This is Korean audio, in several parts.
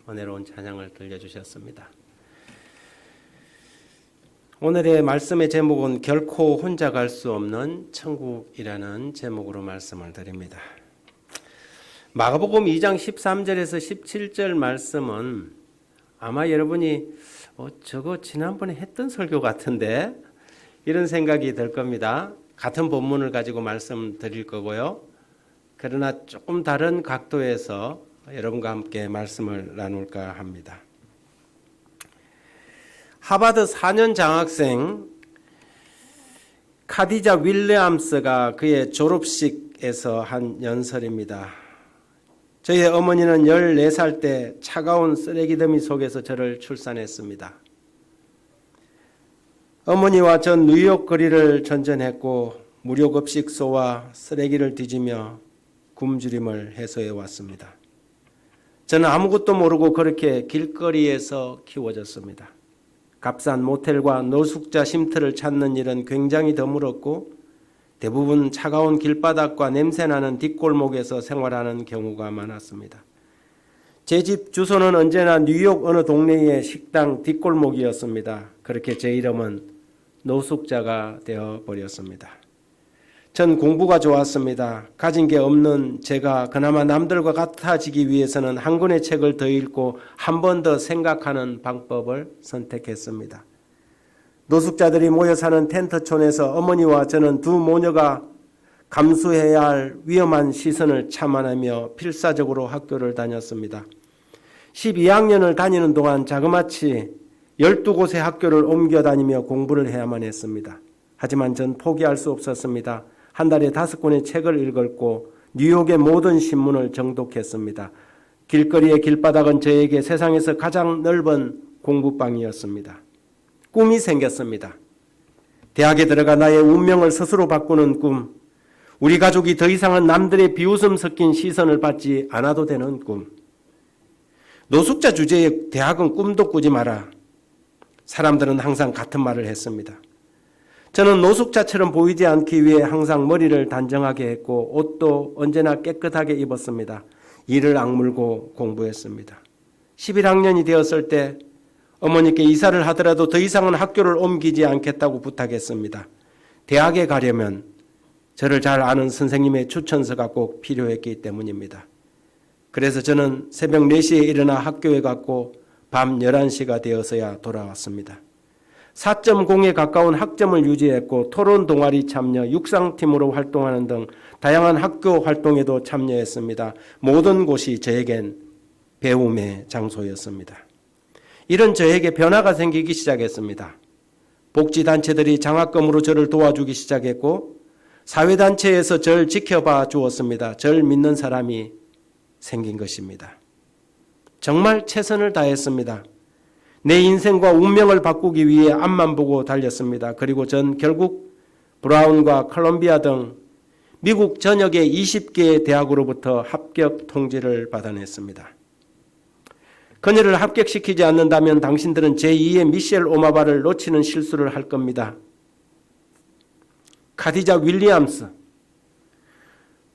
은혜로운 찬양을 들려주셨습니다. 오늘의 말씀의 제목은 결코 혼자 갈 수 없는 천국이라는 제목으로 말씀을 드립니다. 마가복음 2장 13절에서 17절 말씀은 아마 여러분이 저거 지난번에 했던 설교 같은데 이런 생각이 들 겁니다. 같은 본문을 가지고 말씀드릴 거고요. 그러나 조금 다른 각도에서 여러분과 함께 말씀을 나눌까 합니다. 하버드 4년 장학생 카디자 윌리엄스가 그의 졸업식에서 한 연설입니다. 저희 어머니는 14살 때 차가운 쓰레기 더미 속에서 저를 출산했습니다. 어머니와 전 뉴욕 거리를 전전했고 무료급식소와 쓰레기를 뒤지며 굶주림을 해소해 왔습니다. 저는 아무것도 모르고 그렇게 길거리에서 키워졌습니다. 값싼 모텔과 노숙자 쉼터를 찾는 일은 굉장히 드물었고 대부분 차가운 길바닥과 냄새나는 뒷골목에서 생활하는 경우가 많았습니다. 제 집 주소는 언제나 뉴욕 어느 동네의 식당 뒷골목이었습니다. 그렇게 제 이름은 노숙자가 되어버렸습니다. 전 공부가 좋았습니다. 가진 게 없는 제가 그나마 남들과 같아지기 위해서는 한 권의 책을 더 읽고 한 번 더 생각하는 방법을 선택했습니다. 노숙자들이 모여 사는 텐트촌에서 어머니와 저는 두 모녀가 감수해야 할 위험한 시선을 참아내며 필사적으로 학교를 다녔습니다. 12학년을 다니는 동안 자그마치 12곳의 학교를 옮겨 다니며 공부를 해야만 했습니다. 하지만 전 포기할 수 없었습니다. 한 달에 5권의 책을 읽었고 뉴욕의 모든 신문을 정독했습니다. 길거리의 길바닥은 저에게 세상에서 가장 넓은 공부방이었습니다. 꿈이 생겼습니다. 대학에 들어가 나의 운명을 스스로 바꾸는 꿈, 우리 가족이 더 이상은 남들의 비웃음 섞인 시선을 받지 않아도 되는 꿈. 노숙자 주제에 대학은 꿈도 꾸지 마라. 사람들은 항상 같은 말을 했습니다. 저는 노숙자처럼 보이지 않기 위해 항상 머리를 단정하게 했고 옷도 언제나 깨끗하게 입었습니다. 이를 악물고 공부했습니다. 11학년이 되었을 때 어머니께 이사를 하더라도 더 이상은 학교를 옮기지 않겠다고 부탁했습니다. 대학에 가려면 저를 잘 아는 선생님의 추천서가 꼭 필요했기 때문입니다. 그래서 저는 새벽 4시에 일어나 학교에 갔고 밤 11시가 되어서야 돌아왔습니다. 4.0에 가까운 학점을 유지했고 토론 동아리 참여, 육상팀으로 활동하는 등 다양한 학교 활동에도 참여했습니다. 모든 곳이 저에겐 배움의 장소였습니다. 이런 저에게 변화가 생기기 시작했습니다. 복지단체들이 장학금으로 저를 도와주기 시작했고 사회단체에서 저를 지켜봐 주었습니다. 저를 믿는 사람이 생긴 것입니다. 정말 최선을 다했습니다. 내 인생과 운명을 바꾸기 위해 앞만 보고 달렸습니다. 그리고 전 결국 브라운과 컬럼비아 등 미국 전역의 20개의 대학으로부터 합격 통지를 받아냈습니다. 그녀를 합격시키지 않는다면 당신들은 제2의 미셸 오마바를 놓치는 실수를 할 겁니다. 카디자 윌리엄스,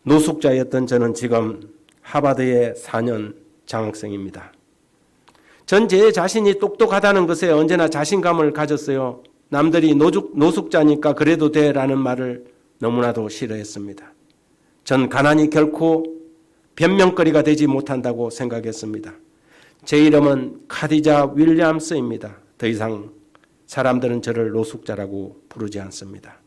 노숙자였던 저는 지금 하버드의 4년 장학생입니다. 전 제 자신이 똑똑하다는 것에 언제나 자신감을 가졌어요. 남들이 노숙자니까 그래도 돼라는 말을 너무나도 싫어했습니다. 전 가난이 결코 변명거리가 되지 못한다고 생각했습니다. 제 이름은 카디자 윌리엄스입니다. 더 이상 사람들은 저를 노숙자라고 부르지 않습니다.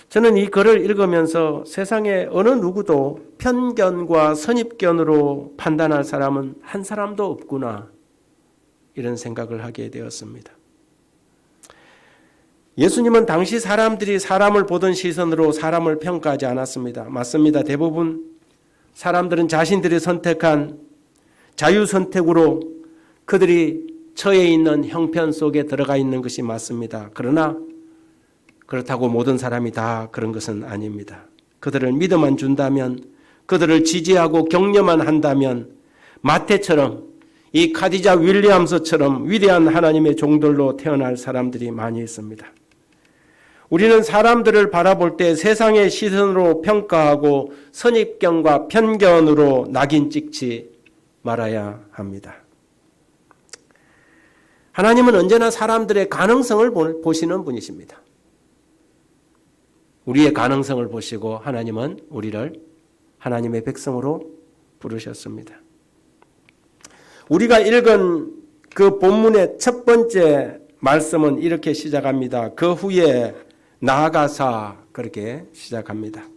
저는 이 글을 읽으면서 세상에 어느 누구도 편견과 선입견으로 판단할 사람은 한 사람도 없구나 이런 생각을 하게 되었습니다. 예수님은 당시 사람들이 사람을 보던 시선으로 사람을 평가하지 않았습니다. 맞습니다. 대부분 사람들은 자신들이 선택한 자유선택으로 그들이 처해 있는 형편 속에 들어가 있는 것이 맞습니다. 그러나 그렇다고 모든 사람이 다 그런 것은 아닙니다. 그들을 믿어만 준다면, 그들을 지지하고 격려만 한다면 마태처럼 이 카디자 윌리엄스처럼 위대한 하나님의 종들로 태어날 사람들이 많이 있습니다. 우리는 사람들을 바라볼 때 세상의 시선으로 평가하고 선입견과 편견으로 낙인 찍지 말아야 합니다. 하나님은 언제나 사람들의 가능성을 보시는 분이십니다. 우리의 가능성을 보시고 하나님은 우리를 하나님의 백성으로 부르셨습니다. 우리가 읽은 그 본문의 첫 번째 말씀은 이렇게 시작합니다. 그 후에 나아가사 그렇게 시작합니다.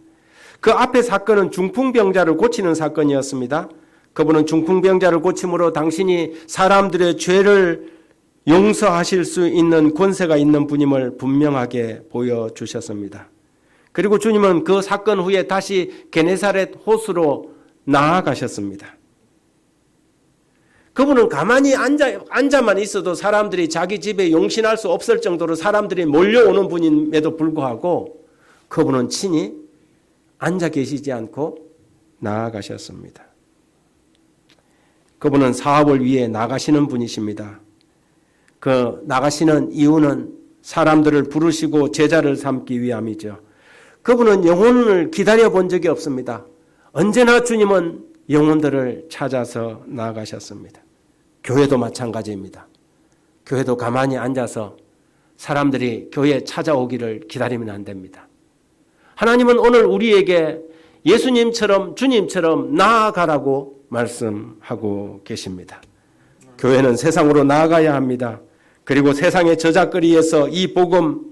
그 앞의 사건은 중풍병자를 고치는 사건이었습니다. 그분은 중풍병자를 고침으로 당신이 사람들의 죄를 용서하실 수 있는 권세가 있는 분임을 분명하게 보여주셨습니다. 그리고 주님은 그 사건 후에 다시 게네사렛 호수로 나아가셨습니다. 그분은 가만히 앉아만 있어도 사람들이 자기 집에 용신할 수 없을 정도로 사람들이 몰려오는 분임에도 불구하고 그분은 친히 앉아 계시지 않고 나아가셨습니다. 그분은 사업을 위해 나가시는 분이십니다. 그 나가시는 이유는 사람들을 부르시고 제자를 삼기 위함이죠. 그분은 영혼을 기다려 본 적이 없습니다. 언제나 주님은 영혼들을 찾아서 나아가셨습니다. 교회도 마찬가지입니다. 교회도 가만히 앉아서 사람들이 교회에 찾아오기를 기다리면 안 됩니다. 하나님은 오늘 우리에게 예수님처럼 주님처럼 나아가라고 말씀하고 계십니다. 교회는 세상으로 나아가야 합니다. 그리고 세상의 저작거리에서 이 복음,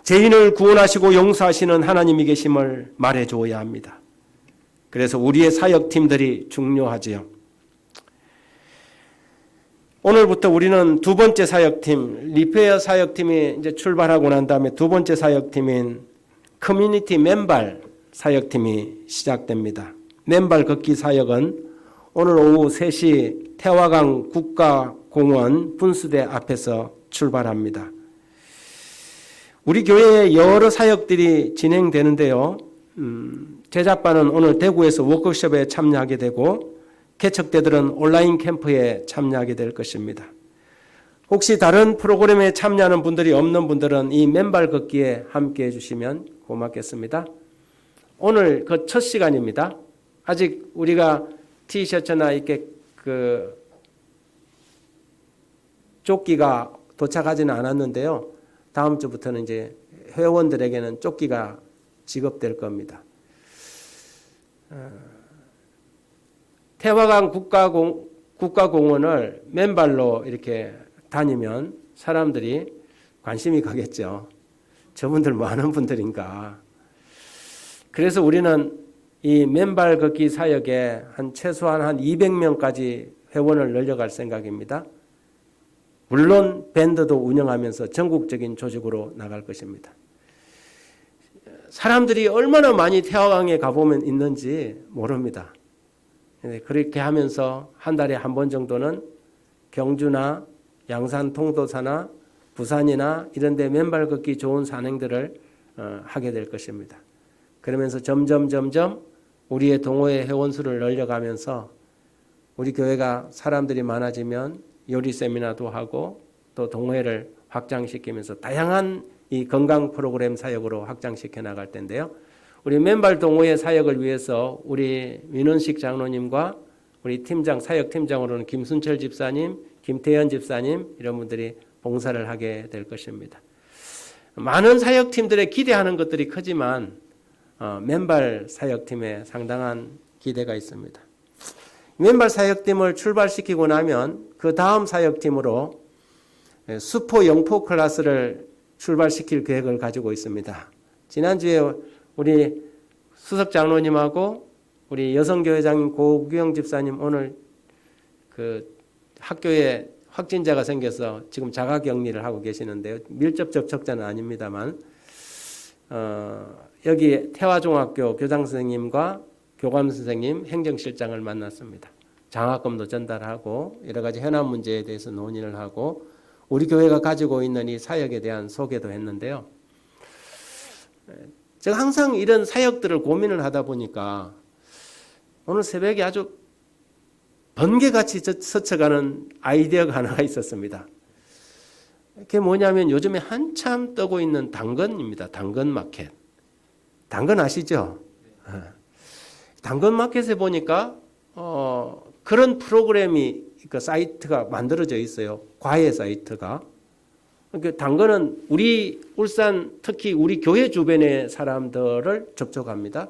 죄인을 구원하시고 용서하시는 하나님이 계심을 말해줘야 합니다. 그래서 우리의 사역팀들이 중요하지요. 오늘부터 우리는 두 번째 사역팀, 리페어 사역팀이 이제 출발하고 난 다음에 두 번째 사역팀인 커뮤니티 맨발 사역팀이 시작됩니다. 맨발 걷기 사역은 오늘 오후 3시 태화강 국가공원 분수대 앞에서 출발합니다. 우리 교회에 여러 사역들이 진행되는데요. 제자반은 오늘 대구에서 워크숍에 참여하게 되고 개척대들은 온라인 캠프에 참여하게 될 것입니다. 혹시 다른 프로그램에 참여하는 분들이 없는 분들은 이 맨발 걷기에 함께 해주시면 고맙겠습니다. 오늘 그 첫 시간입니다. 아직 우리가 티셔츠나 이렇게 그 조끼가 도착하지는 않았는데요. 다음 주부터는 이제 회원들에게는 조끼가 지급될 겁니다. 태화강 국가공원을 맨발로 이렇게 다니면 사람들이 관심이 가겠죠. 저분들 뭐 하는 분들인가. 그래서 우리는 이 맨발 걷기 사역에 최소한 한 200명까지 회원을 늘려갈 생각입니다. 물론 밴드도 운영하면서 전국적인 조직으로 나갈 것입니다. 사람들이 얼마나 많이 태화강에 가보면 있는지 모릅니다. 그렇게 하면서 한 달에 한 번 정도는 경주나 양산 통도사나 부산이나 이런 데 맨발 걷기 좋은 산행들을 하게 될 것입니다. 그러면서 점점 우리의 동호회 회원수를 늘려가면서 우리 교회가 사람들이 많아지면 요리 세미나도 하고 또 동호회를 확장시키면서 다양한 이 건강 프로그램 사역으로 확장시켜 나갈 텐데요. 우리 맨발 동호회 사역을 위해서 우리 민원식 장로님과 우리 팀장, 사역팀장으로는 김순철 집사님, 김태현 집사님 이런 분들이 봉사를 하게 될 것입니다. 많은 사역팀들의 기대하는 것들이 크지만 맨발 사역팀에 상당한 기대가 있습니다. 맨발 사역팀을 출발시키고 나면 그 다음 사역팀으로 수포 영포 클래스를 출발시킬 계획을 가지고 있습니다. 지난주에 우리 수석 장로님하고 우리 여성교회장님 고규영 집사님 오늘 그 학교에 확진자가 생겨서 지금 자가격리를 하고 계시는데요. 밀접 접촉자는 아닙니다만 여기 태화중학교 교장선생님과 교감선생님, 행정실장을 만났습니다. 장학금도 전달하고 여러 가지 현안 문제에 대해서 논의를 하고 우리 교회가 가지고 있는 이 사역에 대한 소개도 했는데요. 제가 항상 이런 사역들을 고민을 하다 보니까 오늘 새벽에 아주 번개같이 스쳐가는 아이디어가 하나가 있었습니다. 그게 뭐냐면 요즘에 한참 뜨고 있는 당근입니다. 당근 마켓. 당근 아시죠? 당근 마켓에 보니까 그런 프로그램이 그 사이트가 만들어져 있어요. 과외 사이트가. 그러니까 당근은 우리 울산 특히 우리 교회 주변의 사람들을 접촉합니다.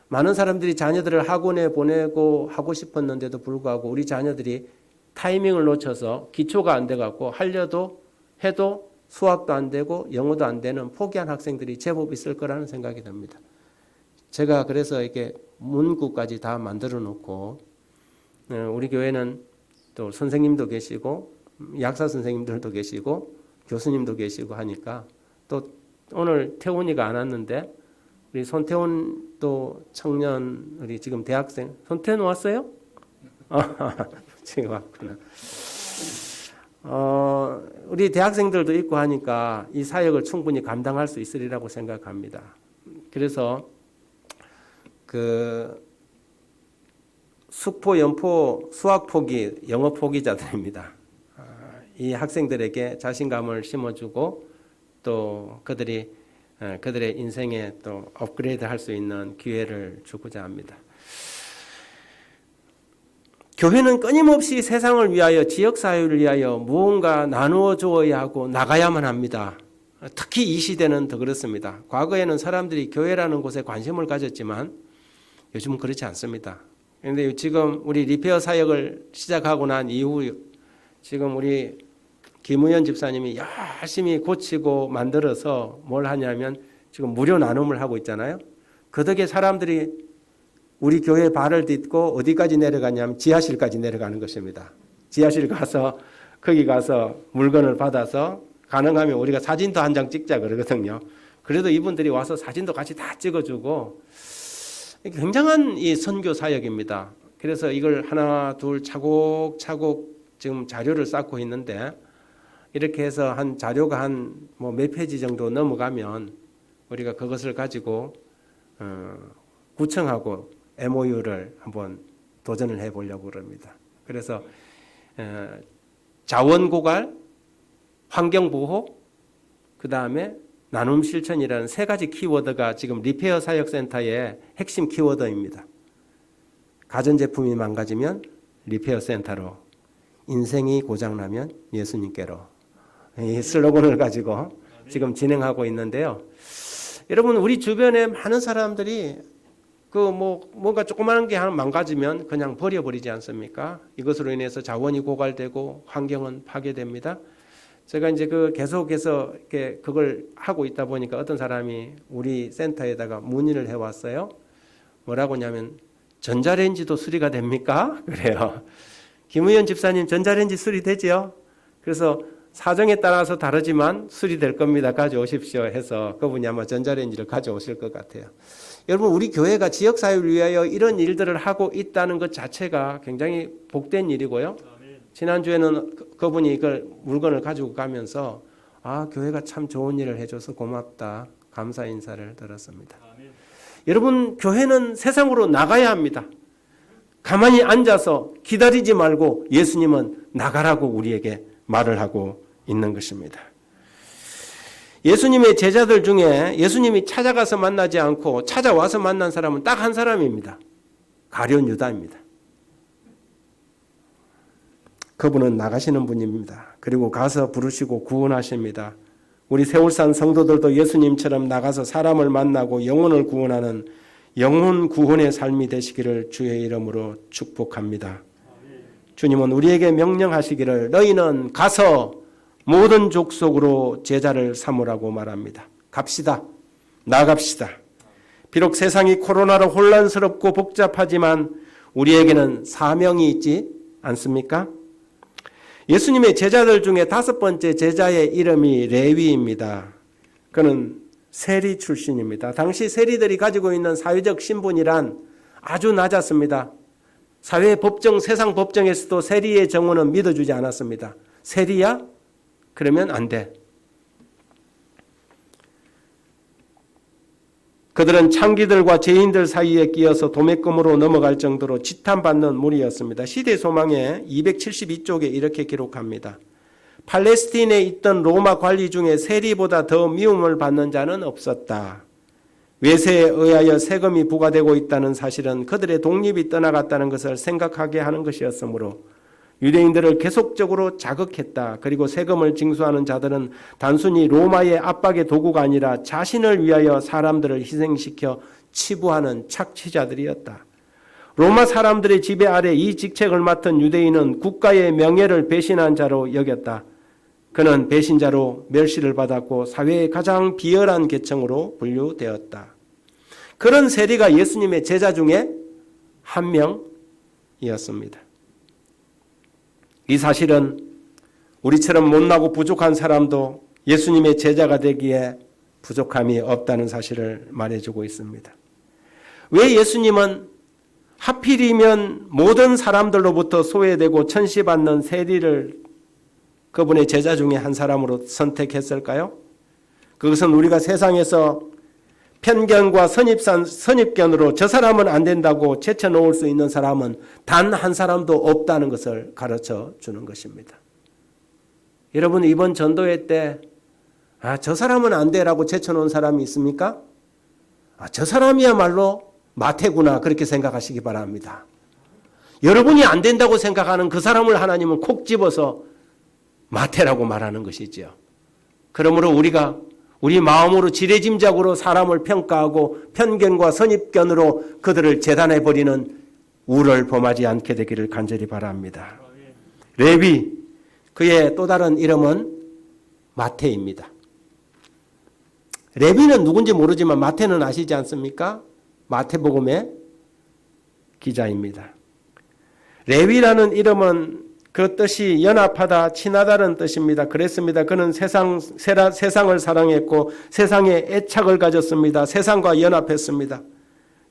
많은 사람들이 자녀들을 학원에 보내고 하고 싶었는데도 불구하고 우리 자녀들이 타이밍을 놓쳐서 기초가 안 돼갖고 하려도 해도 수학도 안 되고 영어도 안 되는 포기한 학생들이 제법 있을 거라는 생각이 듭니다. 제가 그래서 이렇게 문구까지 다 만들어 놓고 우리 교회는 또 선생님도 계시고 약사 선생님들도 계시고 교수님도 계시고 하니까 또 오늘 태훈이가 안 왔는데 우리 손태훈 또 청년 우리 지금 대학생 손태훈 왔어요? 지금 왔구나. 우리 대학생들도 있고 하니까 이 사역을 충분히 감당할 수 있으리라고 생각합니다. 그래서 그 숙포, 연포, 수학 포기, 영어 포기자들입니다. 이 학생들에게 자신감을 심어주고 또 그들의 인생에 또 업그레이드 할 수 있는 기회를 주고자 합니다. 교회는 끊임없이 세상을 위하여 지역사회를 위하여 무언가 나누어 주어야 하고 나가야만 합니다. 특히 이 시대는 더 그렇습니다. 과거에는 사람들이 교회라는 곳에 관심을 가졌지만 요즘은 그렇지 않습니다. 그런데 지금 우리 리페어 사역을 시작하고 난 이후 지금 우리 김우현 집사님이 열심히 고치고 만들어서 뭘 하냐면 지금 무료 나눔을 하고 있잖아요. 그 덕에 사람들이 우리 교회 발을 딛고 어디까지 내려가냐면 지하실까지 내려가는 것입니다. 지하실 가서 거기 가서 물건을 받아서 가능하면 우리가 사진도 한 장 찍자 그러거든요. 그래도 이분들이 와서 사진도 같이 다 찍어주고 굉장한 이 선교 사역입니다. 그래서 이걸 하나 둘 차곡차곡 지금 자료를 쌓고 있는데 이렇게 해서 한 자료가 한 뭐 몇 페이지 정도 넘어가면 우리가 그것을 가지고 구청하고 MOU를 한번 도전을 해보려고 그럽니다. 그래서 자원고갈, 환경보호, 그 다음에 나눔 실천이라는 세 가지 키워드가 지금 리페어 사역센터의 핵심 키워드입니다. 가전제품이 망가지면 리페어 센터로, 인생이 고장나면 예수님께로, 이 슬로건을 가지고 지금 진행하고 있는데요. 여러분 우리 주변에 많은 사람들이 뭔가 조그마한 게 하나 망가지면 그냥 버려버리지 않습니까? 이것으로 인해서 자원이 고갈되고 환경은 파괴됩니다. 제가 이제 계속해서 이렇게 그걸 하고 있다 보니까 어떤 사람이 우리 센터에다가 문의를 해왔어요. 뭐라고 하냐면 전자레인지도 수리가 됩니까? 그래요. 김의원 집사님 전자레인지 수리되지요? 그래서 사정에 따라서 다르지만 수리될 겁니다. 가져오십시오 해서 그분이 아마 전자레인지를 가져오실 것 같아요. 여러분 우리 교회가 지역사회를 위하여 이런 일들을 하고 있다는 것 자체가 굉장히 복된 일이고요. 지난주에는 그분이 이걸 물건을 가지고 가면서 교회가 참 좋은 일을 해줘서 고맙다. 감사 인사를 들었습니다. 여러분 교회는 세상으로 나가야 합니다. 가만히 앉아서 기다리지 말고 예수님은 나가라고 우리에게 말을 하고 있는 것입니다. 예수님의 제자들 중에 예수님이 찾아가서 만나지 않고 찾아와서 만난 사람은 딱 한 사람입니다. 가룟 유다입니다. 그분은 나가시는 분입니다. 그리고 가서 부르시고 구원하십니다. 우리 세울산 성도들도 예수님처럼 나가서 사람을 만나고 영혼을 구원하는 영혼 구원의 삶이 되시기를 주의 이름으로 축복합니다. 주님은 우리에게 명령하시기를 너희는 가서 모든 족속으로 제자를 삼으라고 말합니다. 갑시다. 나갑시다. 비록 세상이 코로나로 혼란스럽고 복잡하지만 우리에게는 사명이 있지 않습니까? 예수님의 제자들 중에 5번째 제자의 이름이 레위입니다. 그는 세리 출신입니다. 당시 세리들이 가지고 있는 사회적 신분이란 아주 낮았습니다. 사회 법정, 세상 법정에서도 세리의 정언은 믿어주지 않았습니다. 세리야? 그러면 안 돼. 그들은 창기들과 죄인들 사이에 끼어서 도매금으로 넘어갈 정도로 지탄받는 무리였습니다. 시대소망의 272쪽에 이렇게 기록합니다. 팔레스틴에 있던 로마 관리 중에 세리보다 더 미움을 받는 자는 없었다. 외세에 의하여 세금이 부과되고 있다는 사실은 그들의 독립이 떠나갔다는 것을 생각하게 하는 것이었으므로 유대인들을 계속적으로 자극했다. 그리고 세금을 징수하는 자들은 단순히 로마의 압박의 도구가 아니라 자신을 위하여 사람들을 희생시켜 치부하는 착취자들이었다. 로마 사람들의 지배 아래 이 직책을 맡은 유대인은 국가의 명예를 배신한 자로 여겼다. 그는 배신자로 멸시를 받았고 사회의 가장 비열한 계층으로 분류되었다. 그런 세리가 예수님의 제자 중에 한 명이었습니다. 이 사실은 우리처럼 못나고 부족한 사람도 예수님의 제자가 되기에 부족함이 없다는 사실을 말해주고 있습니다. 왜 예수님은 하필이면 모든 사람들로부터 소외되고 천시받는 세리를 그분의 제자 중에 한 사람으로 선택했을까요? 그것은 우리가 세상에서 편견과 선입견으로 저 사람은 안 된다고 제쳐놓을 수 있는 사람은 단 한 사람도 없다는 것을 가르쳐 주는 것입니다. 여러분, 이번 전도회 때 저 사람은 안 돼라고 제쳐놓은 사람이 있습니까? 저 사람이야말로 마태구나, 그렇게 생각하시기 바랍니다. 여러분이 안 된다고 생각하는 그 사람을 하나님은 콕 집어서 마태라고 말하는 것이죠. 그러므로 우리가 우리 마음으로 지레짐작으로 사람을 평가하고 편견과 선입견으로 그들을 재단해버리는 우를 범하지 않게 되기를 간절히 바랍니다. 레위, 그의 또 다른 이름은 마태입니다. 레위는 누군지 모르지만 마태는 아시지 않습니까? 마태복음의 기자입니다. 레위라는 이름은 그 뜻이 연합하다, 친하다는 뜻입니다. 그랬습니다. 그는 세상을 사랑했고 세상에 애착을 가졌습니다. 세상과 연합했습니다.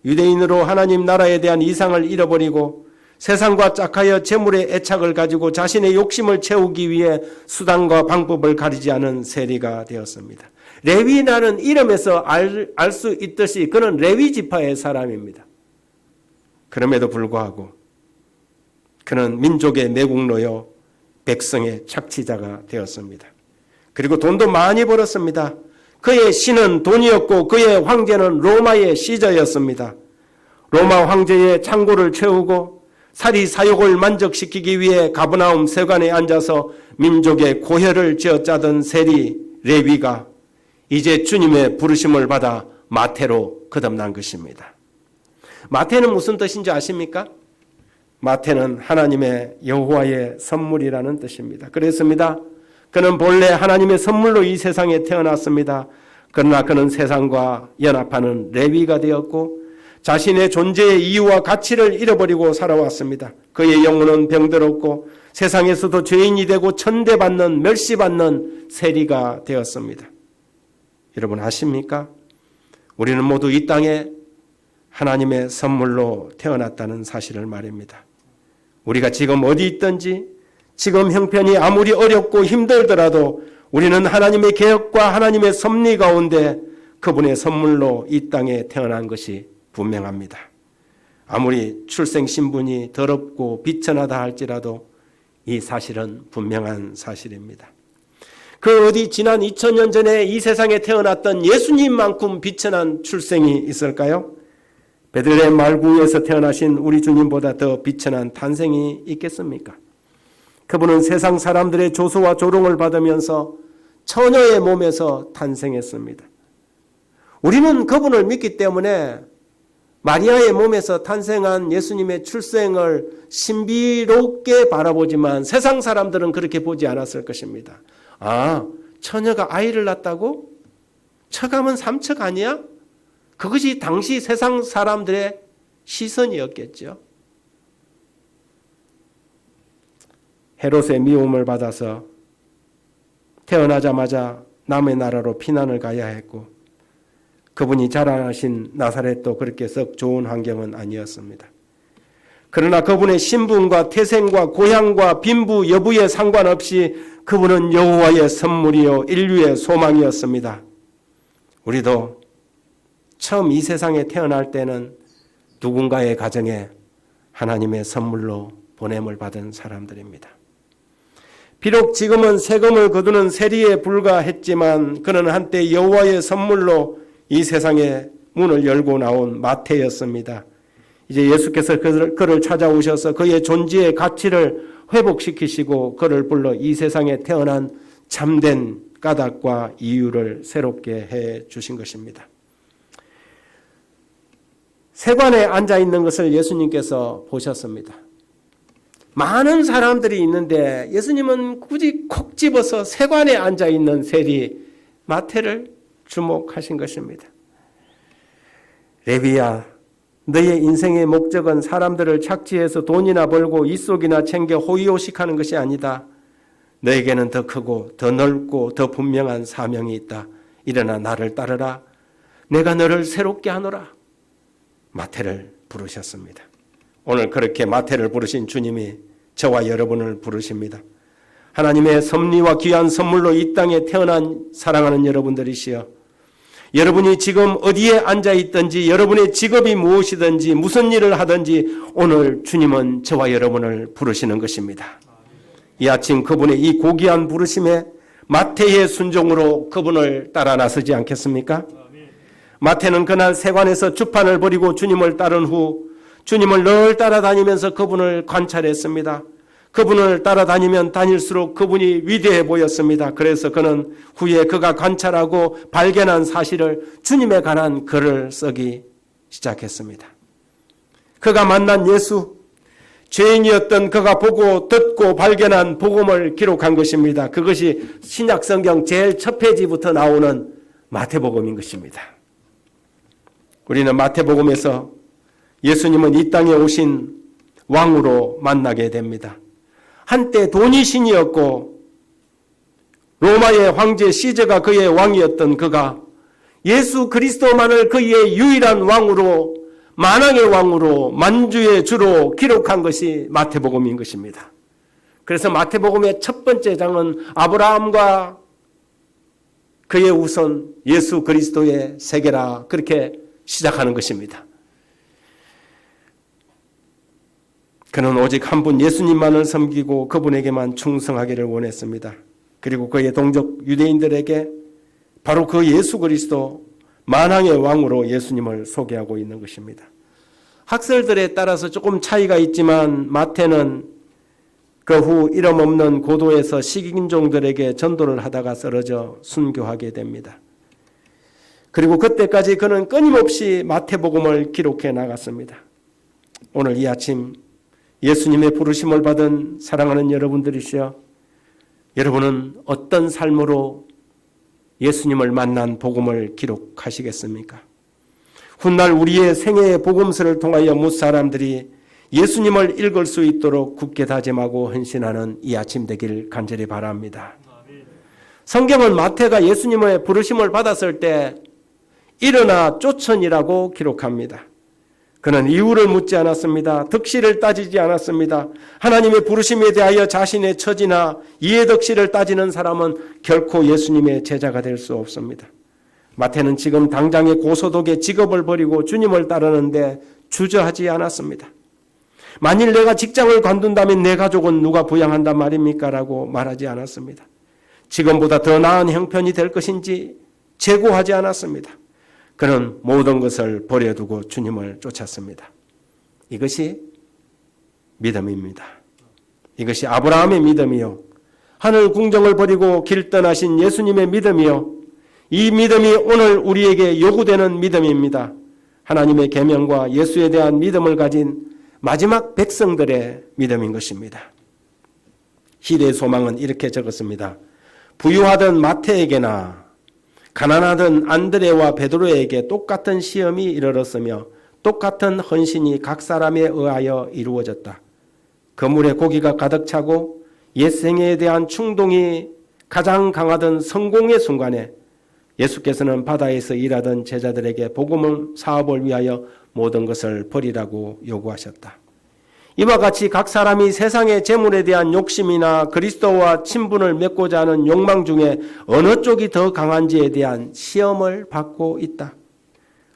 유대인으로 하나님 나라에 대한 이상을 잃어버리고 세상과 짝하여 재물에 애착을 가지고 자신의 욕심을 채우기 위해 수단과 방법을 가리지 않은 세리가 되었습니다. 레위라는 이름에서 알 수 있듯이 그는 레위 지파의 사람입니다. 그럼에도 불구하고 그는 민족의 매국노요, 백성의 착취자가 되었습니다. 그리고 돈도 많이 벌었습니다. 그의 신은 돈이었고 그의 황제는 로마의 시저였습니다. 로마 황제의 창고를 채우고 사리 사욕을 만족시키기 위해 가버나움 세관에 앉아서 민족의 고혈을 쥐어짜던 세리 레위가 이제 주님의 부르심을 받아 마태로 거듭난 것입니다. 마태는 무슨 뜻인지 아십니까? 마태는 하나님의 여호와의 선물이라는 뜻입니다. 그렇습니다. 그는 본래 하나님의 선물로 이 세상에 태어났습니다. 그러나 그는 세상과 연합하는 레위가 되었고 자신의 존재의 이유와 가치를 잃어버리고 살아왔습니다. 그의 영혼은 병들었고 세상에서도 죄인이 되고 천대받는, 멸시받는 세리가 되었습니다. 여러분 아십니까? 우리는 모두 이 땅에 하나님의 선물로 태어났다는 사실을 말입니다. 우리가 지금 어디 있든지 지금 형편이 아무리 어렵고 힘들더라도 우리는 하나님의 계획과 하나님의 섭리 가운데 그분의 선물로 이 땅에 태어난 것이 분명합니다. 아무리 출생 신분이 더럽고 비천하다 할지라도 이 사실은 분명한 사실입니다. 그 어디 지난 2000년 전에 이 세상에 태어났던 예수님만큼 비천한 출생이 있을까요? 베들레헴 말구에서 태어나신 우리 주님보다 더 비천한 탄생이 있겠습니까? 그분은 세상 사람들의 조소와 조롱을 받으면서 처녀의 몸에서 탄생했습니다. 우리는 그분을 믿기 때문에 마리아의 몸에서 탄생한 예수님의 출생을 신비롭게 바라보지만 세상 사람들은 그렇게 보지 않았을 것입니다. 처녀가 아이를 낳았다고? 척하면 삼척 아니야? 그것이 당시 세상 사람들의 시선이었겠죠. 헤롯의 미움을 받아서 태어나자마자 남의 나라로 피난을 가야 했고 그분이 자라나신 나사렛도 그렇게 썩 좋은 환경은 아니었습니다. 그러나 그분의 신분과 태생과 고향과 빈부 여부에 상관없이 그분은 여호와의 선물이요 인류의 소망이었습니다. 우리도 처음 이 세상에 태어날 때는 누군가의 가정에 하나님의 선물로 보냄을 받은 사람들입니다. 비록 지금은 세금을 거두는 세리에 불과했지만 그는 한때 여호와의 선물로 이 세상에 문을 열고 나온 마태였습니다. 이제 예수께서 그를 찾아오셔서 그의 존재의 가치를 회복시키시고 그를 불러 이 세상에 태어난 참된 까닭과 이유를 새롭게 해 주신 것입니다. 세관에 앉아 있는 것을 예수님께서 보셨습니다. 많은 사람들이 있는데 예수님은 굳이 콕 집어서 세관에 앉아 있는 세리 마태를 주목하신 것입니다. 레위야, 너의 인생의 목적은 사람들을 착취해서 돈이나 벌고 이속이나 챙겨 호의호식하는 것이 아니다. 너에게는 더 크고 더 넓고 더 분명한 사명이 있다. 일어나 나를 따르라. 내가 너를 새롭게 하노라. 마태를 부르셨습니다. 오늘 그렇게 마태를 부르신 주님이 저와 여러분을 부르십니다. 하나님의 섭리와 귀한 선물로 이 땅에 태어난 사랑하는 여러분들이시여, 여러분이 지금 어디에 앉아 있든지 여러분의 직업이 무엇이든지 무슨 일을 하든지 오늘 주님은 저와 여러분을 부르시는 것입니다. 이 아침 그분의 이 고귀한 부르심에 마태의 순종으로 그분을 따라 나서지 않겠습니까? 마태는 그날 세관에서 주판을 버리고 주님을 따른 후 주님을 늘 따라다니면서 그분을 관찰했습니다. 그분을 따라다니면 다닐수록 그분이 위대해 보였습니다. 그래서 그는 후에 그가 관찰하고 발견한 사실을 주님에 관한 글을 쓰기 시작했습니다. 그가 만난 예수, 죄인이었던 그가 보고 듣고 발견한 복음을 기록한 것입니다. 그것이 신약 성경 제일 첫 페이지부터 나오는 마태복음인 것입니다. 우리는 마태복음에서 예수님은 이 땅에 오신 왕으로 만나게 됩니다. 한때 돈이 신이었고 로마의 황제 시저가 그의 왕이었던 그가 예수 그리스도만을 그의 유일한 왕으로, 만왕의 왕으로, 만주의 주로 기록한 것이 마태복음인 것입니다. 그래서 마태복음의 첫 번째 장은 아브라함과 그의 후손 예수 그리스도의 세계라, 그렇게 시작하는 것입니다. 그는 오직 한 분 예수님만을 섬기고 그분에게만 충성하기를 원했습니다. 그리고 그의 동족 유대인들에게 바로 그 예수 그리스도 만왕의 왕으로 예수님을 소개하고 있는 것입니다. 학설들에 따라서 조금 차이가 있지만 마태는 그 후 이름 없는 고도에서 식인종들에게 전도를 하다가 쓰러져 순교하게 됩니다. 그리고 그때까지 그는 끊임없이 마태복음을 기록해 나갔습니다. 오늘 이 아침 예수님의 부르심을 받은 사랑하는 여러분들이시여, 여러분은 어떤 삶으로 예수님을 만난 복음을 기록하시겠습니까? 훗날 우리의 생애의 복음서를 통하여 뭇 사람들이 예수님을 읽을 수 있도록 굳게 다짐하고 헌신하는 이 아침 되길 간절히 바랍니다. 성경은 마태가 예수님의 부르심을 받았을 때 일어나 쫓으니라고 기록합니다. 그는 이유를 묻지 않았습니다. 득실을 따지지 않았습니다. 하나님의 부르심에 대하여 자신의 처지나 이해득실을 따지는 사람은 결코 예수님의 제자가 될 수 없습니다. 마태는 지금 당장의 고소득의 직업을 버리고 주님을 따르는데 주저하지 않았습니다. 만일 내가 직장을 관둔다면 내 가족은 누가 부양한단 말입니까? 라고 말하지 않았습니다. 지금보다 더 나은 형편이 될 것인지 재고하지 않았습니다. 그는 모든 것을 버려두고 주님을 쫓았습니다. 이것이 믿음입니다. 이것이 아브라함의 믿음이요, 하늘 궁정을 버리고 길 떠나신 예수님의 믿음이요, 이 믿음이 오늘 우리에게 요구되는 믿음입니다. 하나님의 계명과 예수에 대한 믿음을 가진 마지막 백성들의 믿음인 것입니다. 시대의 소망은 이렇게 적었습니다. 부유하던 마태에게나 가난하던 안드레와 베드로에게 똑같은 시험이 이르렀으며 똑같은 헌신이 각 사람에 의하여 이루어졌다. 그물에 고기가 가득 차고 옛생애에 대한 충동이 가장 강하던 성공의 순간에 예수께서는 바다에서 일하던 제자들에게 복음 사업을 위하여 모든 것을 버리라고 요구하셨다. 이와 같이 각 사람이 세상의 재물에 대한 욕심이나 그리스도와 친분을 맺고자 하는 욕망 중에 어느 쪽이 더 강한지에 대한 시험을 받고 있다.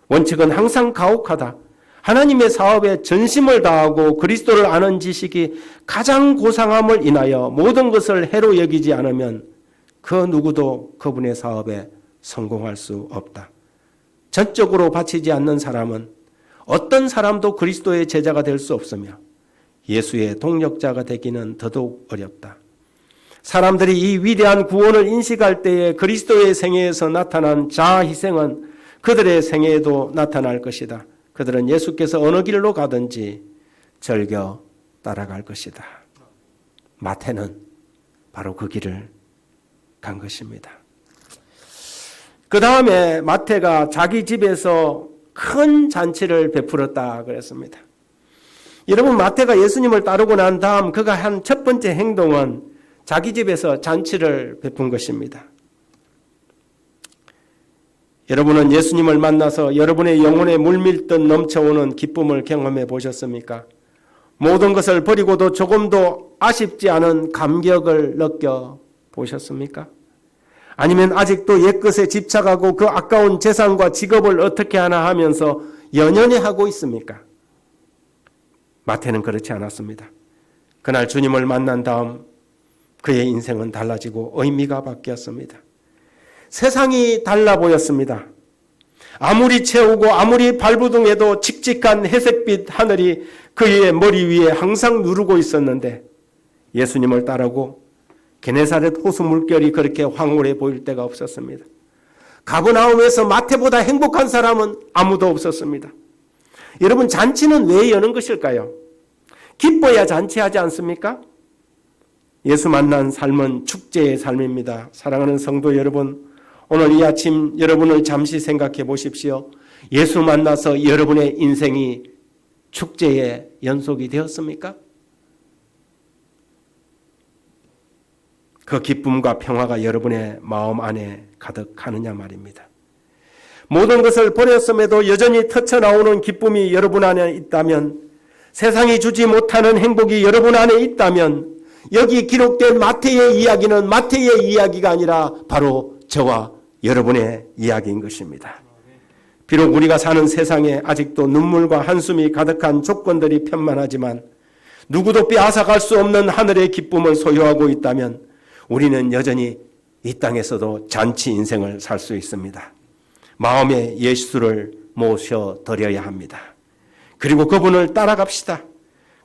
원칙은 항상 가혹하다. 하나님의 사업에 전심을 다하고 그리스도를 아는 지식이 가장 고상함을 인하여 모든 것을 해로 여기지 않으면 그 누구도 그분의 사업에 성공할 수 없다. 전적으로 바치지 않는 사람은 어떤 사람도 그리스도의 제자가 될 수 없으며 예수의 동력자가 되기는 더더욱 어렵다. 사람들이 이 위대한 구원을 인식할 때에 그리스도의 생애에서 나타난 자아 희생은 그들의 생애에도 나타날 것이다. 그들은 예수께서 어느 길로 가든지 즐겨 따라갈 것이다. 마태는 바로 그 길을 간 것입니다. 그 다음에 마태가 자기 집에서 큰 잔치를 베풀었다 그랬습니다. 여러분, 마태가 예수님을 따르고 난 다음 그가 한 첫 번째 행동은 자기 집에서 잔치를 베푼 것입니다. 여러분은 예수님을 만나서 여러분의 영혼에 물밀듯 넘쳐오는 기쁨을 경험해 보셨습니까? 모든 것을 버리고도 조금도 아쉽지 않은 감격을 느껴 보셨습니까? 아니면 아직도 옛것에 집착하고 그 아까운 재산과 직업을 어떻게 하나 하면서 연연해 하고 있습니까? 마태는 그렇지 않았습니다. 그날 주님을 만난 다음 그의 인생은 달라지고 의미가 바뀌었습니다. 세상이 달라 보였습니다. 아무리 채우고 아무리 발부둥해도 칙칙한 회색빛 하늘이 그의 머리 위에 항상 누르고 있었는데 예수님을 따르고 게네사렛 호수 물결이 그렇게 황홀해 보일 때가 없었습니다. 가버나움에서 마태보다 행복한 사람은 아무도 없었습니다. 여러분, 잔치는 왜 여는 것일까요? 기뻐야 잔치하지 않습니까? 예수 만난 삶은 축제의 삶입니다. 사랑하는 성도 여러분, 오늘 이 아침 여러분을 잠시 생각해 보십시오. 예수 만나서 여러분의 인생이 축제의 연속이 되었습니까? 그 기쁨과 평화가 여러분의 마음 안에 가득하느냐 말입니다. 모든 것을 버렸음에도 여전히 터쳐나오는 기쁨이 여러분 안에 있다면, 세상이 주지 못하는 행복이 여러분 안에 있다면, 여기 기록된 마태의 이야기는 마태의 이야기가 아니라 바로 저와 여러분의 이야기인 것입니다. 비록 우리가 사는 세상에 아직도 눈물과 한숨이 가득한 조건들이 편만하지만 누구도 빼앗아갈 수 없는 하늘의 기쁨을 소유하고 있다면 우리는 여전히 이 땅에서도 잔치 인생을 살 수 있습니다. 마음에 예수를 모셔드려야 합니다. 그리고 그분을 따라갑시다.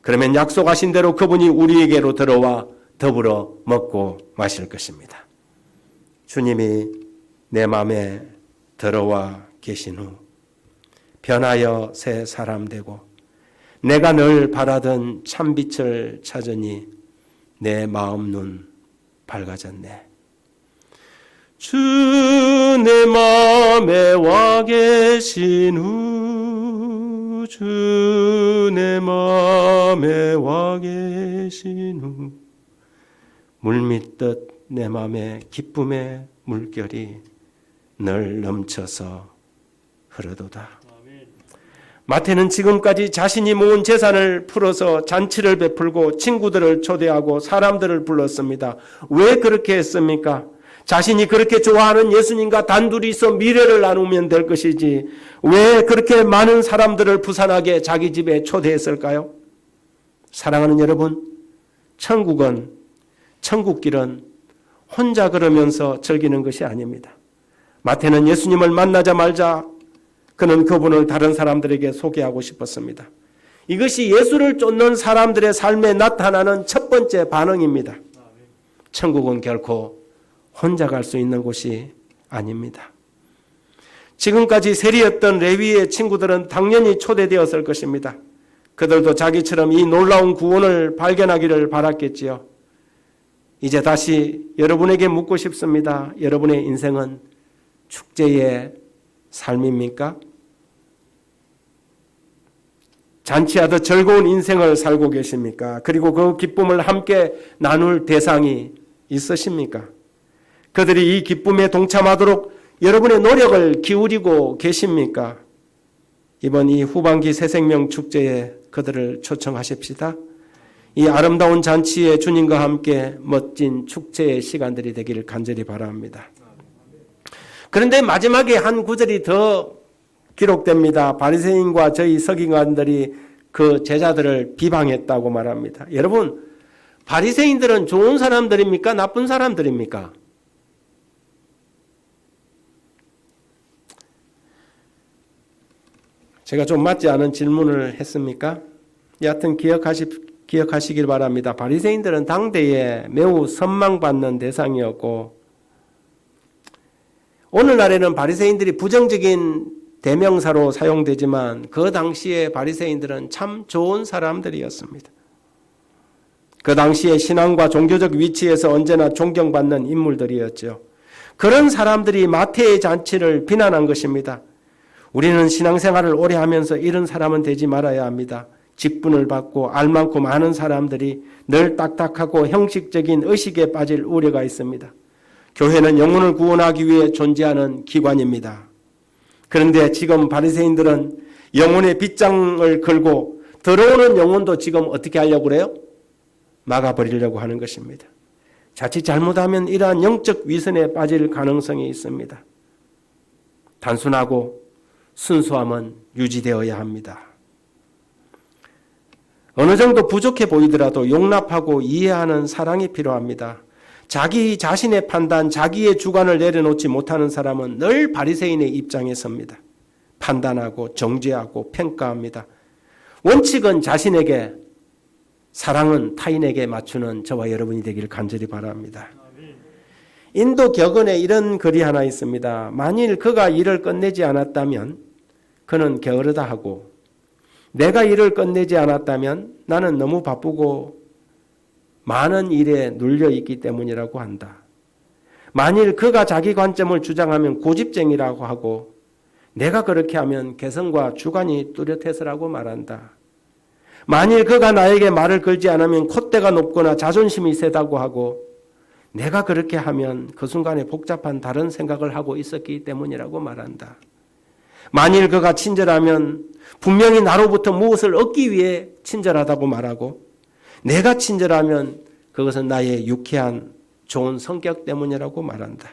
그러면 약속하신 대로 그분이 우리에게로 들어와 더불어 먹고 마실 것입니다. 주님이 내 마음에 들어와 계신 후 변하여 새 사람 되고 내가 늘 바라던 참빛을 찾으니 내 마음 눈 밝아졌네. 주 내 마음에 와 계신 후, 주 내 마음에 와 계신 후, 물밀듯 내 마음에 기쁨의 물결이 늘 넘쳐서 흐르도다. 마태는 지금까지 자신이 모은 재산을 풀어서 잔치를 베풀고 친구들을 초대하고 사람들을 불렀습니다. 왜 그렇게 했습니까? 자신이 그렇게 좋아하는 예수님과 단둘이서 미래를 나누면 될 것이지 왜 그렇게 많은 사람들을 부산하게 자기 집에 초대했을까요? 사랑하는 여러분, 천국길은 혼자 걸으면서 즐기는 것이 아닙니다. 마태는 예수님을 만나자마자 그는 그분을 다른 사람들에게 소개하고 싶었습니다. 이것이 예수를 쫓는 사람들의 삶에 나타나는 첫 번째 반응입니다. 천국은 결코 혼자 갈 수 있는 곳이 아닙니다. 지금까지 세리였던 레위의 친구들은 당연히 초대되었을 것입니다. 그들도 자기처럼 이 놀라운 구원을 발견하기를 바랐겠지요. 이제 다시 여러분에게 묻고 싶습니다. 여러분의 인생은 축제의 삶입니까? 잔치하듯 즐거운 인생을 살고 계십니까? 그리고 그 기쁨을 함께 나눌 대상이 있으십니까? 그들이 이 기쁨에 동참하도록 여러분의 노력을 기울이고 계십니까? 이번 이 후반기 새생명 축제에 그들을 초청하십시다. 이 아름다운 잔치에 주님과 함께 멋진 축제의 시간들이 되기를 간절히 바랍니다. 그런데 마지막에 한 구절이 더 기록됩니다. 바리새인과 저희 서기관들이 그 제자들을 비방했다고 말합니다. 여러분, 바리새인들은 좋은 사람들입니까? 나쁜 사람들입니까? 제가 좀 맞지 않은 질문을 했습니까? 여하튼 기억하시길 바랍니다. 바리새인들은 당대에 매우 선망받는 대상이었고, 오늘날에는 바리새인들이 부정적인 대명사로 사용되지만 그 당시에 바리새인들은 참 좋은 사람들이었습니다. 그 당시에 신앙과 종교적 위치에서 언제나 존경받는 인물들이었죠. 그런 사람들이 마태의 잔치를 비난한 것입니다. 우리는 신앙생활을 오래 하면서 이런 사람은 되지 말아야 합니다. 직분을 받고 알 많고 많은 사람들이 늘 딱딱하고 형식적인 의식에 빠질 우려가 있습니다. 교회는 영혼을 구원하기 위해 존재하는 기관입니다. 그런데 지금 바리새인들은 영혼의 빗장을 걸고 들어오는 영혼도 지금 어떻게 하려고 그래요? 막아버리려고 하는 것입니다. 자칫 잘못하면 이러한 영적 위선에 빠질 가능성이 있습니다. 단순하고 순수함은 유지되어야 합니다. 어느 정도 부족해 보이더라도 용납하고 이해하는 사랑이 필요합니다. 자기 자신의 판단, 자기의 주관을 내려놓지 못하는 사람은 늘 바리새인의 입장에 섭니다. 판단하고 정죄하고 평가합니다. 원칙은 자신에게, 사랑은 타인에게 맞추는 저와 여러분이 되길 간절히 바랍니다. 인도 격언에 이런 글이 하나 있습니다. 만일 그가 일을 끝내지 않았다면 그는 게으르다 하고, 내가 일을 끝내지 않았다면 나는 너무 바쁘고 많은 일에 눌려 있기 때문이라고 한다. 만일 그가 자기 관점을 주장하면 고집쟁이라고 하고, 내가 그렇게 하면 개성과 주관이 뚜렷해서라고 말한다. 만일 그가 나에게 말을 걸지 않으면 콧대가 높거나 자존심이 세다고 하고, 내가 그렇게 하면 그 순간에 복잡한 다른 생각을 하고 있었기 때문이라고 말한다. 만일 그가 친절하면 분명히 나로부터 무엇을 얻기 위해 친절하다고 말하고, 내가 친절하면 그것은 나의 유쾌한 좋은 성격 때문이라고 말한다.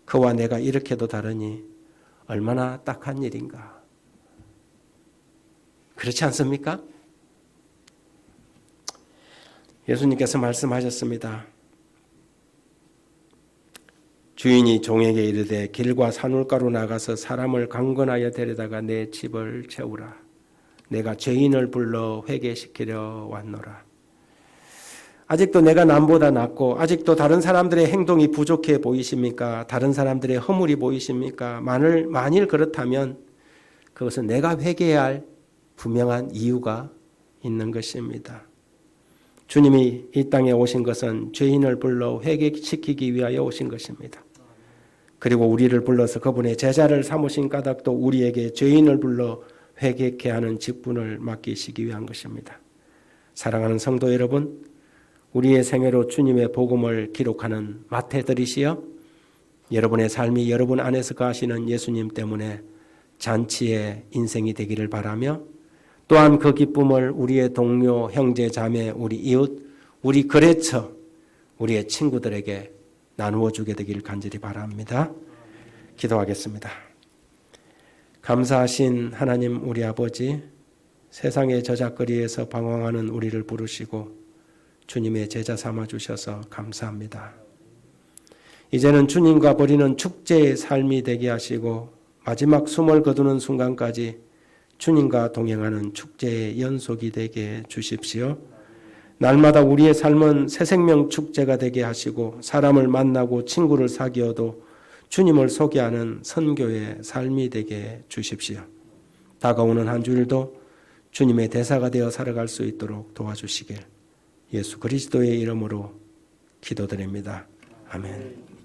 그와 내가 이렇게도 다르니 얼마나 딱한 일인가. 그렇지 않습니까? 예수님께서 말씀하셨습니다. 주인이 종에게 이르되 길과 산울가로 나가서 사람을 강건하여 데려다가 내 집을 채우라. 내가 죄인을 불러 회개시키려 왔노라. 아직도 내가 남보다 낫고 아직도 다른 사람들의 행동이 부족해 보이십니까? 다른 사람들의 허물이 보이십니까? 만일 그렇다면 그것은 내가 회개해야 할 분명한 이유가 있는 것입니다. 주님이 이 땅에 오신 것은 죄인을 불러 회개시키기 위하여 오신 것입니다. 그리고 우리를 불러서 그분의 제자를 삼으신 까닭도 우리에게 죄인을 불러 회개케 하는 직분을 맡기시기 위한 것입니다. 사랑하는 성도 여러분, 우리의 생애로 주님의 복음을 기록하는 마태들이시여, 여러분의 삶이 여러분 안에서 거하시는 예수님 때문에 잔치의 인생이 되기를 바라며, 또한 그 기쁨을 우리의 동료, 형제, 자매, 우리 이웃, 우리 거래처, 우리의 친구들에게 나누어 주게 되길 간절히 바랍니다. 기도하겠습니다. 감사하신 하나님 우리 아버지, 세상의 저작거리에서 방황하는 우리를 부르시고 주님의 제자 삼아 주셔서 감사합니다. 이제는 주님과 벌이는 축제의 삶이 되게 하시고 마지막 숨을 거두는 순간까지 주님과 동행하는 축제의 연속이 되게 주십시오. 날마다 우리의 삶은 새 생명 축제가 되게 하시고 사람을 만나고 친구를 사귀어도 주님을 소개하는 선교의 삶이 되게 주십시오. 다가오는 한 주일도 주님의 대사가 되어 살아갈 수 있도록 도와주시길 예수 그리스도의 이름으로 기도드립니다. 아멘.